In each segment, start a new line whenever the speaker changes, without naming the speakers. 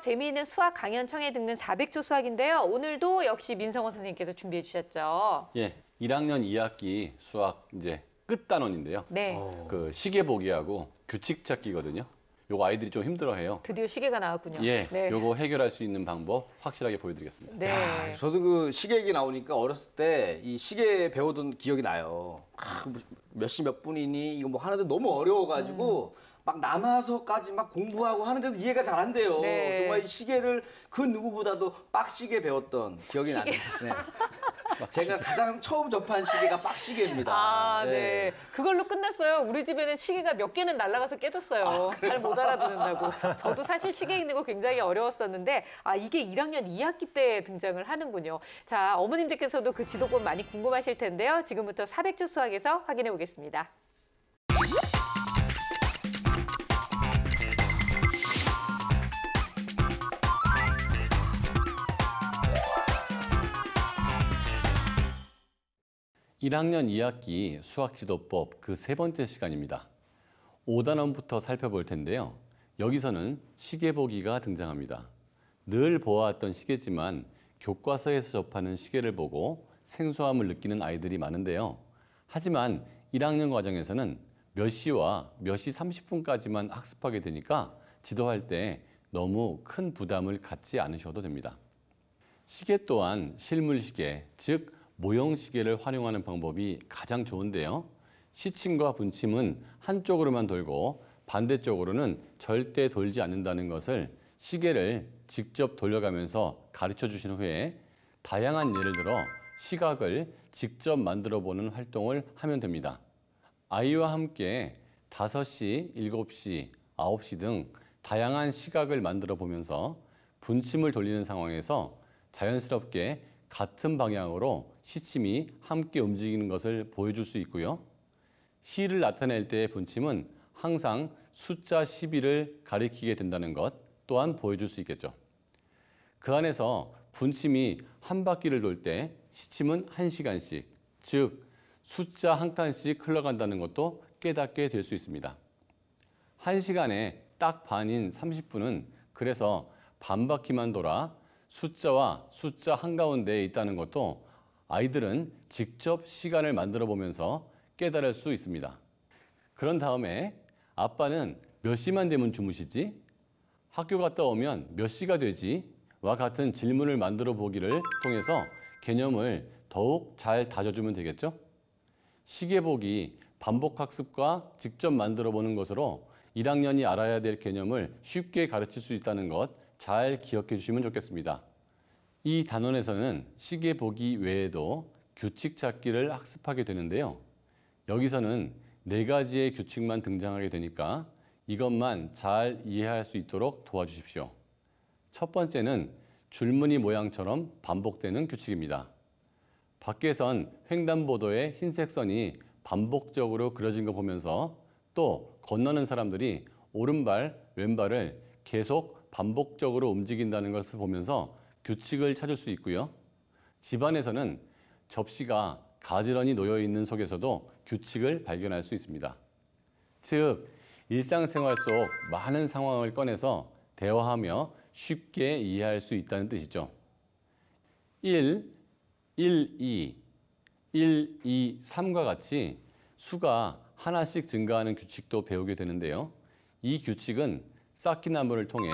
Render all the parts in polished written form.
재미있는 수학 강연 청해 듣는 400조 수학인데요. 오늘도 역시 민성호 선생님께서 준비해 주셨죠.
예, 1학년 2학기 수학 이제 끝단원인데요.
네.
그 시계 보기하고 규칙 찾기거든요. 요거 아이들이 좀 힘들어해요.
드디어 시계가 나왔군요.
예,
네.
요거 해결할 수 있는 방법 확실하게 보여드리겠습니다.
네.
야, 저도 그 시계 얘기 나오니까 어렸을 때 이 시계 배우던 기억이 나요. 몇 시 몇 분이니 이거 뭐 하는데 너무 어려워가지고 막 남아서까지 막 공부하고 하는데도 이해가 잘 안 돼요.
네.
정말 이 시계를 그 누구보다도 빡시게 배웠던 기억이 나네요. 네. 제가 가장 처음 접한 시계가 빡시계입니다.
아, 네. 그걸로 끝났어요. 우리 집에는 시계가 몇 개는 날아가서 깨졌어요. 잘 못 알아듣는다고. 저도 사실 시계 읽는 거 굉장히 어려웠었는데, 아, 이게 1학년 2학기 때 등장을 하는군요. 자, 어머님들께서도 그 지도권 많이 궁금하실 텐데요. 지금부터 400조 수학에서 확인해 보겠습니다.
(1학년 2학기) 수학지도법 그 세 번째 시간입니다. 5단원부터 살펴볼 텐데요. 여기서는 시계 보기가 등장합니다. 늘 보아왔던 시계지만 교과서에서 접하는 시계를 보고 생소함을 느끼는 아이들이 많은데요. 하지만 1학년 과정에서는 몇 시와 몇 시 30분까지만 학습하게 되니까 지도할 때 너무 큰 부담을 갖지 않으셔도 됩니다. 시계 또한 실물시계, 즉 모형시계를 활용하는 방법이 가장 좋은데요. 시침과 분침은 한쪽으로만 돌고 반대쪽으로는 절대 돌지 않는다는 것을 시계를 직접 돌려가면서 가르쳐 주신 후에 다양한 예를 들어 시각을 직접 만들어 보는 활동을 하면 됩니다. 아이와 함께 5시, 7시, 9시 등 다양한 시각을 만들어 보면서 분침을 돌리는 상황에서 자연스럽게 같은 방향으로 시침이 함께 움직이는 것을 보여줄 수 있고요. 시를 나타낼 때의 분침은 항상 숫자 12를 가리키게 된다는 것 또한 보여줄 수 있겠죠. 그 안에서 분침이 한 바퀴를 돌 때 시침은 1시간씩, 즉 숫자 한 칸씩 흘러간다는 것도 깨닫게 될 수 있습니다. 1시간에 딱 반인 30분은 그래서 반 바퀴만 돌아 숫자와 숫자 한가운데에 있다는 것도 아이들은 직접 시간을 만들어 보면서 깨달을 수 있습니다. 그런 다음에 아빠는 몇 시만 되면 주무시지? 학교 갔다 오면 몇 시가 되지? 와 같은 질문을 만들어 보기를 통해서 개념을 더욱 잘 다져주면 되겠죠? 시계 보기, 반복 학습과 직접 만들어 보는 것으로 1학년이 알아야 될 개념을 쉽게 가르칠 수 있다는 것 잘 기억해 주시면 좋겠습니다. 이 단원에서는 시계 보기 외에도 규칙 찾기를 학습하게 되는데요. 여기서는 4가지의 규칙만 등장하게 되니까 이것만 잘 이해할 수 있도록 도와주십시오. 첫 번째는 줄무늬 모양처럼 반복되는 규칙입니다. 밖에선 횡단보도에 흰색 선이 반복적으로 그려진 거 보면서 또 건너는 사람들이 오른발, 왼발을 계속 반복적으로 움직인다는 것을 보면서 규칙을 찾을 수 있고요. 집안에서는 접시가 가지런히 놓여 있는 속에서도 규칙을 발견할 수 있습니다. 즉, 일상생활 속 많은 상황을 꺼내서 대화하며 쉽게 이해할 수 있다는 뜻이죠. 1, 2, 3과 같이 수가 하나씩 증가하는 규칙도 배우게 되는데요. 이 규칙은 쌓기나무를 통해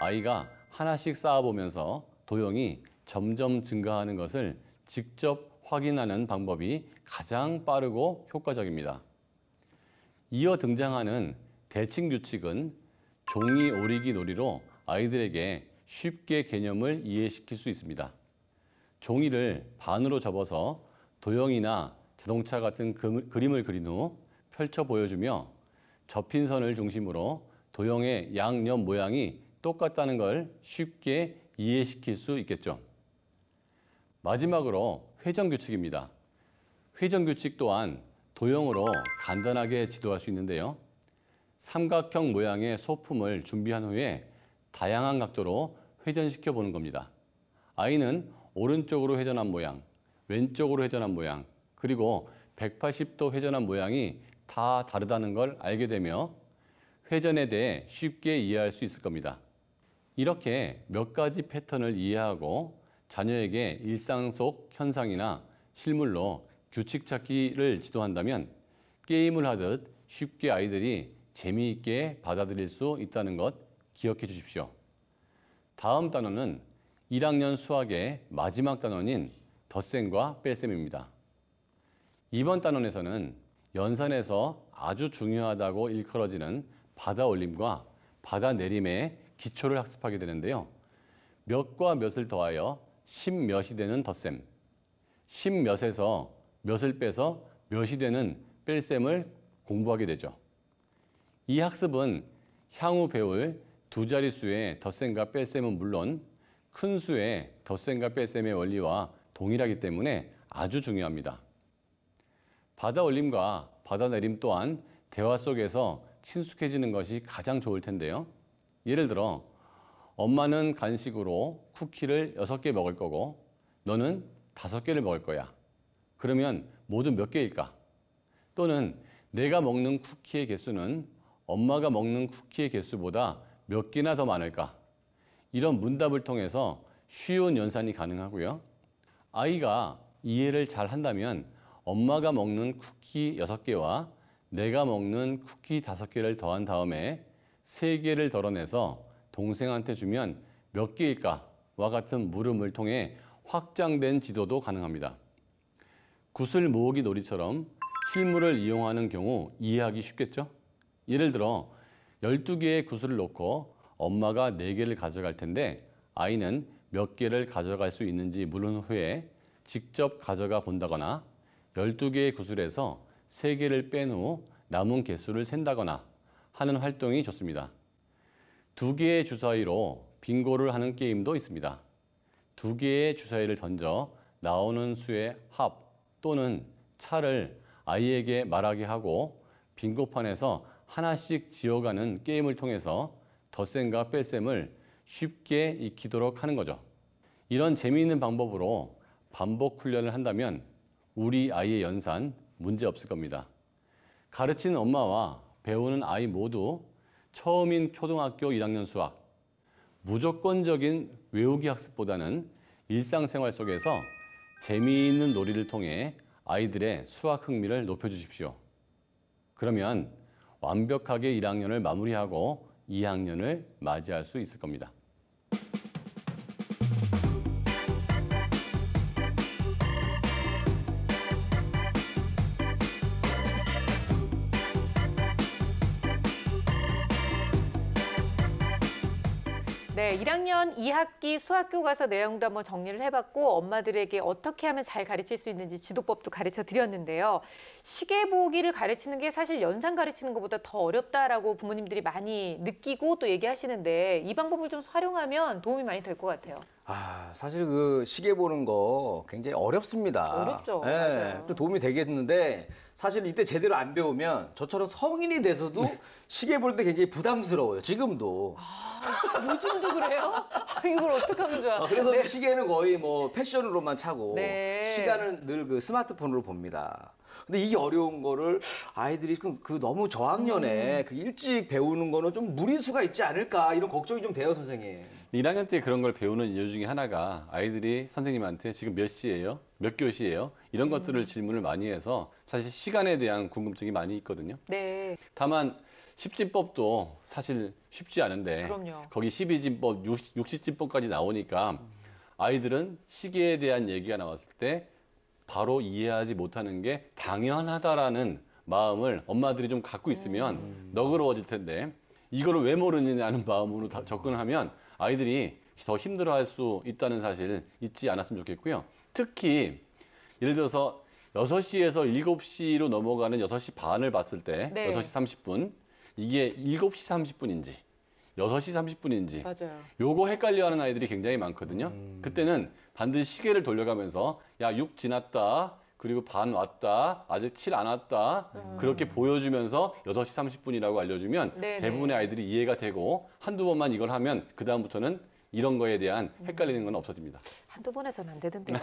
아이가 하나씩 쌓아보면서 도형이 점점 증가하는 것을 직접 확인하는 방법이 가장 빠르고 효과적입니다. 이어 등장하는 대칭 규칙은 종이 오리기 놀이로 아이들에게 쉽게 개념을 이해시킬 수 있습니다. 종이를 반으로 접어서 도형이나 자동차 같은 그림을 그린 후 펼쳐 보여주며 접힌 선을 중심으로 도형의 양옆 모양이 똑같다는 걸 쉽게 이해시킬 수 있겠죠. 마지막으로 회전규칙입니다. 회전규칙 또한 도형으로 간단하게 지도할 수 있는데요. 삼각형 모양의 소품을 준비한 후에 다양한 각도로 회전시켜 보는 겁니다. 아이는 오른쪽으로 회전한 모양, 왼쪽으로 회전한 모양, 그리고 180도 회전한 모양이 다 다르다는 걸 알게 되며 회전에 대해 쉽게 이해할 수 있을 겁니다. 이렇게 몇 가지 패턴을 이해하고 자녀에게 일상 속 현상이나 실물로 규칙 찾기를 지도한다면 게임을 하듯 쉽게 아이들이 재미있게 받아들일 수 있다는 것 기억해 주십시오. 다음 단어는 1학년 수학의 마지막 단원인 덧셈과 뺄셈입니다. 이번 단원에서는 연산에서 아주 중요하다고 일컬어지는 받아올림과 받아내림의 기초를 학습하게 되는데요. 몇과 몇을 더하여 10몇이 되는 덧셈, 10몇에서 몇을 빼서 몇이 되는 뺄셈을 공부하게 되죠. 이 학습은 향후 배울 두 자릿수의 덧셈과 뺄셈은 물론 큰 수의 덧셈과 뺄셈의 원리와 동일하기 때문에 아주 중요합니다. 받아올림과 받아내림 또한 대화 속에서 친숙해지는 것이 가장 좋을 텐데요. 예를 들어 엄마는 간식으로 쿠키를 6개 먹을 거고 너는 5개를 먹을 거야. 그러면 모두 몇 개일까? 또는 내가 먹는 쿠키의 개수는 엄마가 먹는 쿠키의 개수보다 몇 개나 더 많을까? 이런 문답을 통해서 쉬운 연산이 가능하고요. 아이가 이해를 잘 한다면 엄마가 먹는 쿠키 6개와 내가 먹는 쿠키 5개를 더한 다음에 3개를 덜어내서 동생한테 주면 몇 개일까? 와 같은 물음을 통해 확장된 지도도 가능합니다. 구슬 모으기 놀이처럼 실물을 이용하는 경우 이해하기 쉽겠죠? 예를 들어 12개의 구슬을 놓고 엄마가 4개를 가져갈 텐데 아이는 몇 개를 가져갈 수 있는지 물은 후에 직접 가져가 본다거나 12개의 구슬에서 3개를 뺀 후 남은 개수를 센다거나 하는 활동이 좋습니다. 2개의 주사위로 빙고를 하는 게임도 있습니다. 2개의 주사위를 던져 나오는 수의 합 또는 차를 아이에게 말하게 하고 빙고판에서 하나씩 지어가는 게임을 통해서 덧셈과 뺄셈을 쉽게 익히도록 하는 거죠. 이런 재미있는 방법으로 반복 훈련을 한다면 우리 아이의 연산 문제 없을 겁니다. 가르치는 엄마와 배우는 아이 모두 처음인 초등학교 1학년 수학, 무조건적인 외우기 학습보다는 일상생활 속에서 재미있는 놀이를 통해 아이들의 수학 흥미를 높여주십시오. 그러면 완벽하게 1학년을 마무리하고 2학년을 맞이할 수 있을 겁니다.
네, 1학년 2학기 수학 교과서 내용도 한번 정리를 해봤고 엄마들에게 어떻게 하면 잘 가르칠 수 있는지 지도법도 가르쳐 드렸는데요. 시계 보기를 가르치는 게 사실 연산 가르치는 것보다 더 어렵다라고 부모님들이 많이 느끼고 또 얘기하시는데 이 방법을 좀 활용하면 도움이 많이 될 것 같아요.
사실 그 시계 보는 거 굉장히 어렵습니다.
어렵죠.
예,
맞아요.
좀 도움이 되겠는데 사실 이때 제대로 안 배우면 저처럼 성인이 돼서도 시계 볼 때 굉장히 부담스러워요. 지금도.
요즘도 그래요? 이걸 어떻게 하면 좋아?
그래서
네.
시계는 거의 뭐 패션으로만 차고
네.
시간은 늘 그 스마트폰으로 봅니다. 근데 이게 어려운 거를 아이들이 그 너무 저학년에 그 일찍 배우는 거는 좀 무리수가 있지 않을까 이런 걱정이 좀 돼요, 선생님.
1학년 때 그런 걸 배우는 이유 중에 하나가 아이들이 선생님한테 지금 몇 시예요? 몇 교시예요? 이런 것들을 질문을 많이 해서 사실 시간에 대한 궁금증이 많이 있거든요.
네,
다만 10진법도 사실 쉽지 않은데
그럼요.
거기 12진법, 60진법까지 나오니까 아이들은 시계에 대한 얘기가 나왔을 때 바로 이해하지 못하는 게 당연하다라는 마음을 엄마들이 좀 갖고 있으면 너그러워질 텐데 이거를 왜 모르느냐는 마음으로 접근하면 아이들이 더 힘들어할 수 있다는 사실 잊지 않았으면 좋겠고요. 특히 예를 들어서 6시에서 7시로 넘어가는 6시 반을 봤을 때
네.
6시 30분 이게 7시 30분인지 6시 30분인지
맞아요.
요거 헷갈려하는 아이들이 굉장히 많거든요. 그때는 반드시 시계를 돌려가면서 야 6 지났다. 그리고 반 왔다. 아직 7 안 왔다. 그렇게 보여주면서 6시 30분이라고 알려주면
네네.
대부분의 아이들이 이해가 되고 한두 번만 이걸 하면 그다음부터는 이런 거에 대한 헷갈리는 건 없어집니다.
한두 번 해서는 안 되던데요.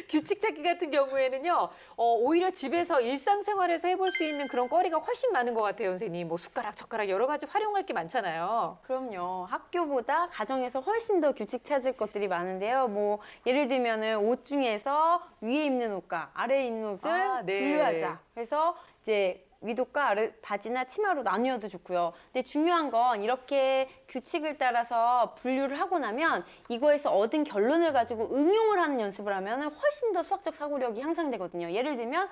규칙 찾기 같은 경우에는요, 오히려 집에서 일상생활에서 해볼 수 있는 그런 거리가 훨씬 많은 것 같아요, 선생님. 뭐 숟가락, 젓가락 여러 가지 활용할 게 많잖아요.
그럼요. 학교보다 가정에서 훨씬 더 규칙 찾을 것들이 많은데요. 뭐 예를 들면은 옷 중에서 위에 입는 옷과 아래에 입는 옷을
아, 네.
분류하자. 그래서 이제 위도과 아래 바지나 치마로 나뉘어도 좋고요. 근데 중요한 건 이렇게 규칙을 따라서 분류를 하고 나면 이거에서 얻은 결론을 가지고 응용을 하는 연습을 하면 훨씬 더 수학적 사고력이 향상되거든요. 예를 들면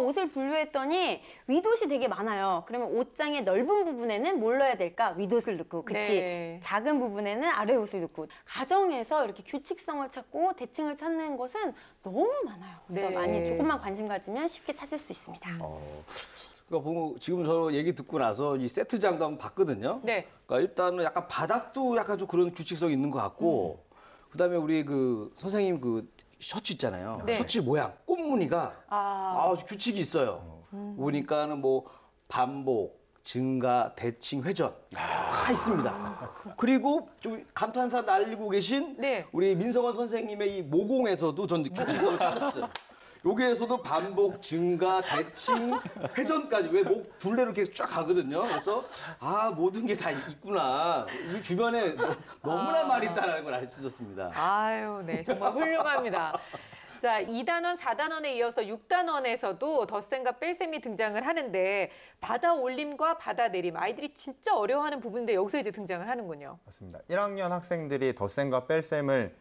옷을 분류했더니 윗옷이 되게 많아요. 그러면 옷장의 넓은 부분에는 뭘 넣어야 될까? 윗옷을 넣고, 그치?
네.
작은 부분에는 아래옷을 넣고. 가정에서 이렇게 규칙성을 찾고 대칭을 찾는 것은 너무 많아요. 그래서
네.
많이 조금만 관심 가지면 쉽게 찾을 수 있습니다.
그러니까 보면 지금 저 얘기 듣고 나서 이 세트장도 한번 봤거든요.
네.
그러니까 일단은 약간 바닥도 약간 좀 그런 규칙성이 있는 것 같고, 그다음에 우리 그 선생님 그 셔츠 있잖아요.
네.
셔츠 모양 꽃무늬가
아,
규칙이 있어요. 보니까는 뭐 반복, 증가, 대칭, 회전 다 있습니다. 그리고 좀 감탄사 날리고 계신
네.
우리 민성원 선생님의 이 모공에서도 전 규칙성을 찾았어요. 여기에서도 반복, 증가, 대칭, 회전까지 왜 목 둘레로 이렇게 쫙 가거든요. 그래서 모든 게 다 있구나. 이 주변에 너무나 많이 있다는 걸 알 수 있었습니다.
아유, 네. 정말 훌륭합니다. 자, 2단원, 4단원에 이어서 6단원에서도 덧셈과 뺄셈이 등장을 하는데 받아 올림과 받아 내림, 아이들이 진짜 어려워하는 부분인데 여기서 이제 등장을 하는군요.
맞습니다. 1학년 학생들이 덧셈과 뺄셈을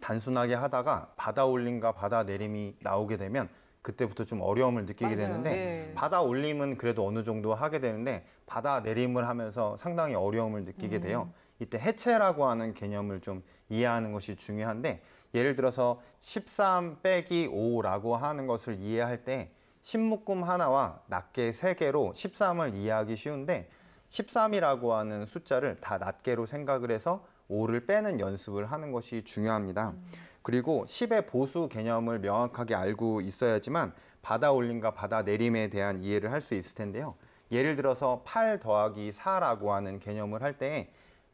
단순하게 하다가 받아 올림과 받아 내림이 나오게 되면 그때부터 좀 어려움을 느끼게
맞아요.
되는데
네.
받아 올림은 그래도 어느 정도 하게 되는데 받아 내림을 하면서 상당히 어려움을 느끼게 돼요. 이때 해체라고 하는 개념을 좀 이해하는 것이 중요한데, 예를 들어서 13 빼기 5라고 하는 것을 이해할 때 신묶음 하나와 낱개 3개로 13을 이해하기 쉬운데, 13이라고 하는 숫자를 다 낱개로 생각을 해서 5를 빼는 연습을 하는 것이 중요합니다. 그리고 10의 보수 개념을 명확하게 알고 있어야지만 받아 올림과 받아 내림에 대한 이해를 할 수 있을 텐데요. 예를 들어서 8 더하기 4라고 하는 개념을 할 때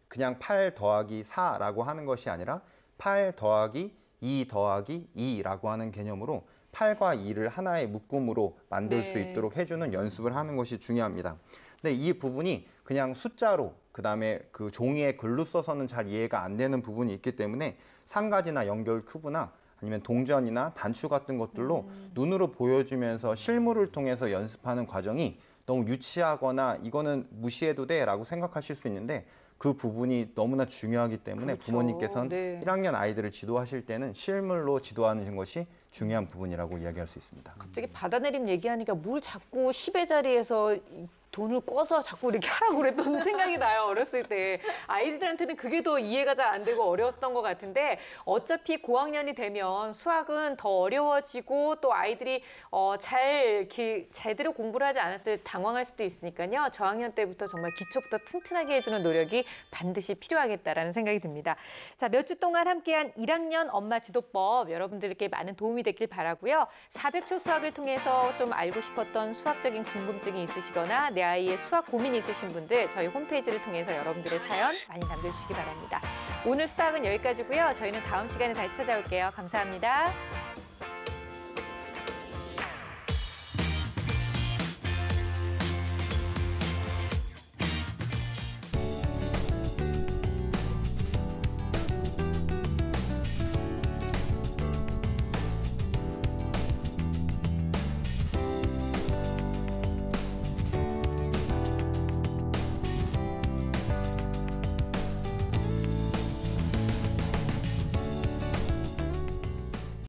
그냥 8 더하기 4라고 하는 것이 아니라 8 더하기 2 더하기 2라고 하는 개념으로 8과 2를 하나의 묶음으로 만들 수
네.
있도록 해주는 연습을 하는 것이 중요합니다. 근데 이 부분이 그냥 숫자로 그다음에 그 종이에 글로 써서는 잘 이해가 안 되는 부분이 있기 때문에 상가지나 연결 큐브나 아니면 동전이나 단추 같은 것들로 눈으로 보여주면서 실물을 통해서 연습하는 과정이 너무 유치하거나 이거는 무시해도 돼라고 생각하실 수 있는데, 그 부분이 너무나 중요하기 때문에
그렇죠.
부모님께서는
네.
1학년 아이들을 지도하실 때는 실물로 지도하는 것이 중요한 부분이라고 이야기할 수 있습니다.
갑자기 받아내림 얘기하니까 뭘 자꾸 10의 자리에서 돈을 꿔서 자꾸 이렇게 하라고 그랬던 생각이 나요. 어렸을 때. 아이들한테는 그게 더 이해가 잘 안 되고 어려웠던 것 같은데 어차피 고학년이 되면 수학은 더 어려워지고 또 아이들이 제대로 공부를 하지 않았을 때 당황할 수도 있으니까요. 저학년 때부터 정말 기초부터 튼튼하게 해주는 노력이 반드시 필요하겠다라는 생각이 듭니다. 자, 몇 주 동안 함께한 1학년 엄마 지도법 여러분들께 많은 도움이 됐길 바라고요. 400초 수학을 통해서 좀 알고 싶었던 수학적인 궁금증이 있으시거나 내 아이의 수학 고민이 있으신 분들 저희 홈페이지를 통해서 여러분들의 사연 많이 남겨주시기 바랍니다. 오늘 수학은 여기까지고요. 저희는 다음 시간에 다시 찾아올게요. 감사합니다.